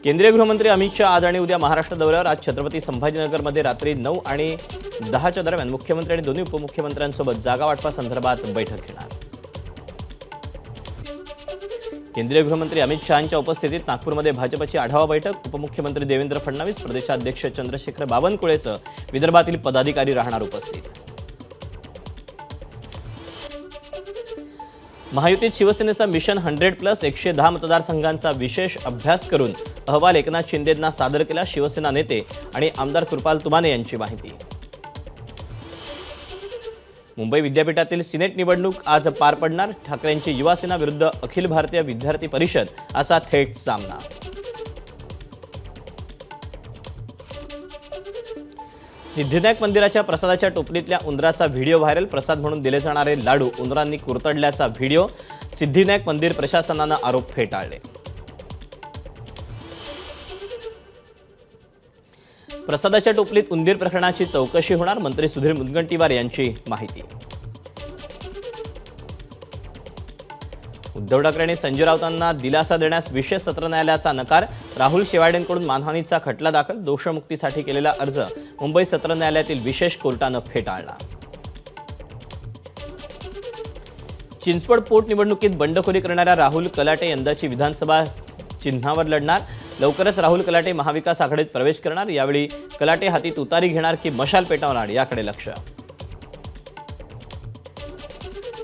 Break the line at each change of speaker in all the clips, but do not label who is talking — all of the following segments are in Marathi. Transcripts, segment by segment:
केंद्रीय गृहमंत्री अमित शाह आज आणि उद्या महाराष्ट्र दौऱ्यावर. आज छत्रपती संभाजीनगरमध्ये रात्री 9 आणि 10 दरम्यान मुख्यमंत्री आणि दोन्ही उपमुख्यमंत्र्यांसोबत जागा वाटपासंदर्भात बैठक घेणार. केंद्रीय गृहमंत्री अमित शहांच्या उपस्थितीत नागपूरमध्ये भाजपची आढावा बैठक. उपमुख्यमंत्री देवेंद्र फडणवीस, प्रदेशाध्यक्ष चंद्रशेखर बावनकुळेसह विदर्भातील पदाधिकारी राहणार उपस्थित. महायुतीत शिवसेनेचा मिशन 100+ 110 मतदारसंघांचा विशेष अभ्यास करून अहवाल एकनाथ शिंदेंना सादर केला. शिवसेना नेते आणि आमदार कृपाल तुमाने यांची माहिती. मुंबई विद्यापीठातील सिनेट निवडणूक आज पार पडणार. ठाकरेंची युवासेना विरुद्ध अखिल भारतीय विद्यार्थी परिषद असा थेट सामना. सिद्धिविनायक मंदिराच्या प्रसादाच्या टोपलीतल्या उंदराचा व्हिडिओ व्हायरल. प्रसाद म्हणून दिले जाणारे लाडू उंदरांनी कुरतडल्याचा व्हिडिओ. सिद्धिविनायक मंदिर प्रशासनानं आरोप फेटाळले. प्रसादाच्या टोपलीत उंदीर प्रकरणाची चौकशी होणार. मंत्री सुधीर मुनगंटीवार यांची माहिती. उद्धव ठाकरे आणि संजय राऊतांना दिलासा देण्यास विशेष सत्र न्यायालयाचा नकार. राहुल शेवाळेंकडून मानहानीचा खटला दाखल. दोषमुक्तीसाठी केलेला अर्ज मुंबई सत्र न्यायालयातील विशेष कोर्टानं फेटाळला. चिंचवड पोटनिवडणुकीत बंडखोरी करणाऱ्या राहुल कलाटे यंदाची विधानसभा चिन्हावर लढणार. लवकरच राहुल कलाटे महाविकास आघाडीत प्रवेश करणार. यावेळी कलाटे हाती तुतारी घेणार की मशाल पेटवणार याकडे लक्ष.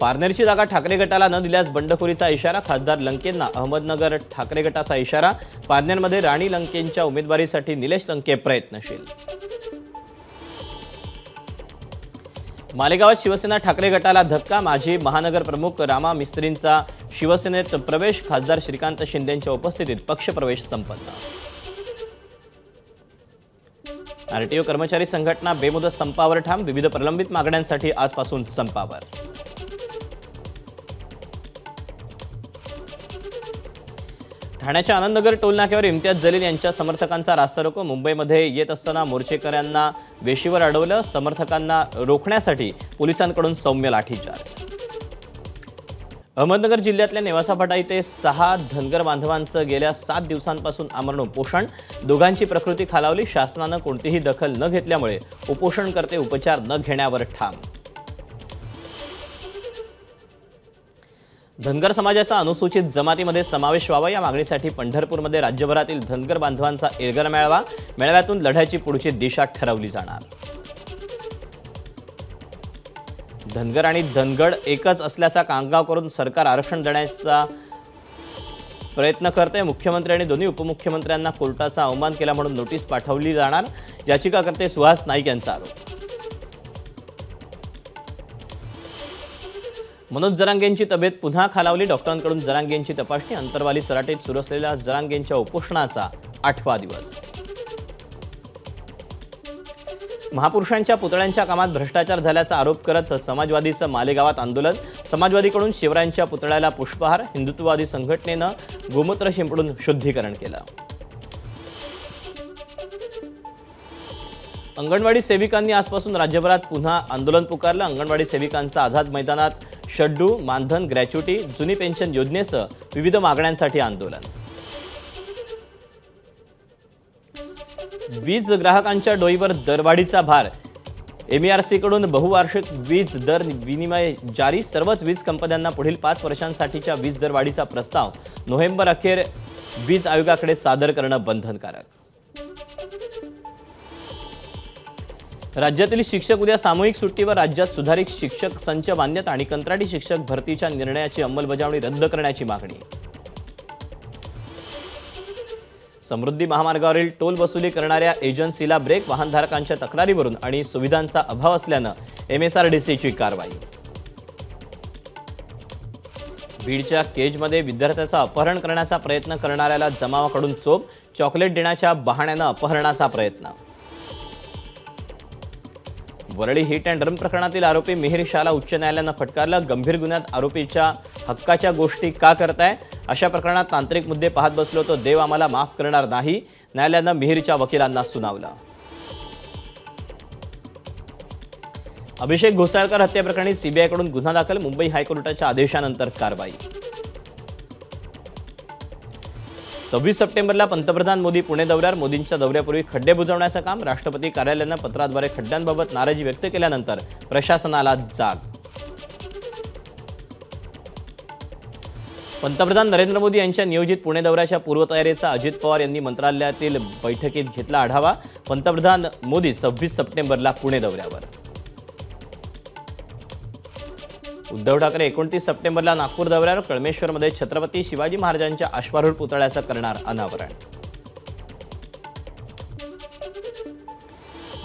पारनेरची जागा ठाकरे गटाला न दिल्यास बंडखोरीचा इशारा. खासदार लंकेंना अहमदनगर ठाकरे गटाचा इशारा. पारनेरमध्ये राणी लंकेंच्या उमेदवारीसाठी निलेश लंके प्रयत्नशील. मालेगावात शिवसेना ठाकरे गटाला धक्का. माजी महानगर प्रमुख रामा मिस्त्रींचा शिवसेनेत प्रवेश. खासदार श्रीकांत शिंदेंच्या उपस्थितीत पक्षप्रवेश संपन्न. आरटीओ कर्मचारी संघटना बेमुदत संपावर ठाम. विविध प्रलंबित मागण्यांसाठी आजपासून संपावर. ठाण्याच्या आनंदनगर टोलनाक्यावर इम्तियाज जलील यांच्या समर्थकांचा रास्ता रोको. मुंबईमध्ये येत असताना मोर्चेकऱ्यांना वेशीवर अडवलं. समर्थकांना रोखण्यासाठी पोलिसांकडून सौम्य लाठीचार्ज. अहमदनगर जिल्ह्यातल्या नेवासा फाटा इथे 6 धनगर बांधवांचं गेल्या 7 दिवसांपासून आमरण उपोषण. दोघांची प्रकृती खालावली. शासनानं कोणतीही दखल न घेतल्यामुळे उपोषणकर्ते उपचार न घेण्यावर ठाम. धनगर समाजाचा अनुसूचित जमातीमध्ये समावेश व्हावा या मागणीसाठी पंढरपूरमध्ये राज्यभरातील धनगर बांधवांचा एल्गार मेळावा. मेळाव्यातून लढ्याची पुढची दिशा ठरवली जाणार. धनगर आणि धनगड एकच असल्याचा कांगाव करून सरकार आरक्षण देण्याचा प्रयत्न करते. मुख्यमंत्री आणि दोन्ही उपमुख्यमंत्र्यांना कोर्टाचा अवमान केला म्हणून नोटीस पाठवली जाणार. याचिकाकर्ते सुहास नाईक यांचा आरोप. मनोज जरांगेंची तब्येत पुन्हा खालावली. डॉक्टरांकडून जरांगेंची तपासणी. अंतरवाली सराटीत सुरू असलेल्या जरांगेंच्या उपोषणाचा 8वा दिवस. महापुरुषांच्या पुतळ्यांच्या कामात भ्रष्टाचार झाल्याचा आरोप करत समाजवादीचं मालेगावात आंदोलन. समाजवादीकडून शिवरायांच्या पुतळ्याला पुष्पहार. हिंदुत्ववादी संघटनेनं गोमूत्र शिंपडून शुद्धीकरण केलं. अंगणवाडी सेविकांनी आजपासून राज्यभरात पुन्हा आंदोलन पुकारलं. अंगणवाडी सेविकांचा आझाद मैदानात शड्डू, मानधन, ग्रॅच्युटी, जुनी पेन्शन योजनेसह विविध मागण्यांसाठी आंदोलन. वीज ग्राहकांच्या डोईवर दरवाढीचा भार. MERCकडून बहुवार्षिक वीज दर विनिमय जारी. सर्वच वीज कंपन्यांना पुढील 5 वर्षांसाठीच्या वीज दरवाढीचा प्रस्ताव नोव्हेंबर अखेर वीज आयोगाकडे सादर करणं बंधनकारक. राज्यातील शिक्षक उद्या सामूहिक सुट्टीवर. राज्यात सुधारित शिक्षक संच मान्यता आणि कंत्राटी शिक्षक भरतीच्या निर्णयाची अंमलबजावणी रद्द करण्याची मागणी. समृद्धी महामार्गावरील टोल वसुली करणाऱ्या एजन्सीला ब्रेक. वाहनधारकांच्या तक्रारीवरून आणि सुविधांचा अभाव असल्यानं MSRDCची कारवाई. बीडच्या केजमध्ये विद्यार्थ्याचं अपहरण करण्याचा प्रयत्न करणाऱ्याला जमावाकडून चोप. चॉकलेट देण्याच्या बहाण्यानं अपहरणाचा प्रयत्न. वरळी हिट अँड रन प्रकरणातील आरोपी मिहिर शाहला उच्च न्यायालयानं फटकारलं. गंभीर गुन्ह्यात आरोपीच्या हक्काच्या गोष्टी का करताय? अशा प्रकरणात तांत्रिक मुद्दे पाहत बसलो तो देव आम्हाला माफ करणार नाही. न्यायालयानं मिहिरच्या वकिलांना सुनावलं. अभिषेक घोसाळकर हत्येप्रकरणी सीबीआयकडून गुन्हा दाखल. मुंबई हायकोर्टाच्या आदेशानंतर कारवाई. 26 सप्टेंबरला पंतप्रधान मोदी पुणे दौऱ्यावर. मोदींच्या दौऱ्यापूर्वी खड्डे बुजवण्याचं काम. राष्ट्रपती कार्यालयानं पत्राद्वारे खड्ड्यांबाबत नाराजी व्यक्त केल्यानंतर प्रशासनाला जाग. पंतप्रधान नरेंद्र मोदी यांच्या नियोजित पुणे दौऱ्याच्या पूर्वतयारीचा अजित पवार यांनी मंत्रालयातील बैठकीत घेतला आढावा. पंतप्रधान मोदी 26 सप्टेंबरला पुणे दौऱ्यावर. उद्धव ठाकरे 29 सप्टेंबरला नागपूर दौऱ्यावर. कळमेश्वरमध्ये छत्रपती शिवाजी महाराजांच्या अश्वारूढ पुतळ्याचं करणार अनावरण.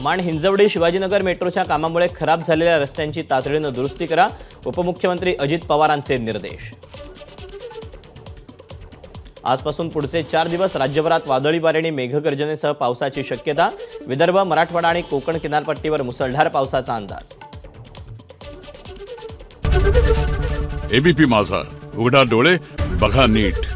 माण हिंजवडी शिवाजीनगर मेट्रोच्या कामामुळे खराब झालेल्या रस्त्यांची तातडीनं दुरुस्ती करा. उपमुख्यमंत्री अजित पवारांचे निर्देश. आजपासून पुढचे 4 दिवस राज्यभरात वादळी वारे आणि मेघगर्जनेसह पावसाची शक्यता. विदर्भ, मराठवाडा आणि कोकण किनारपट्टीवर मुसळधार पावसाचा अंदाज.
एबीपी माझा, उघडा डोळे बघा नीट.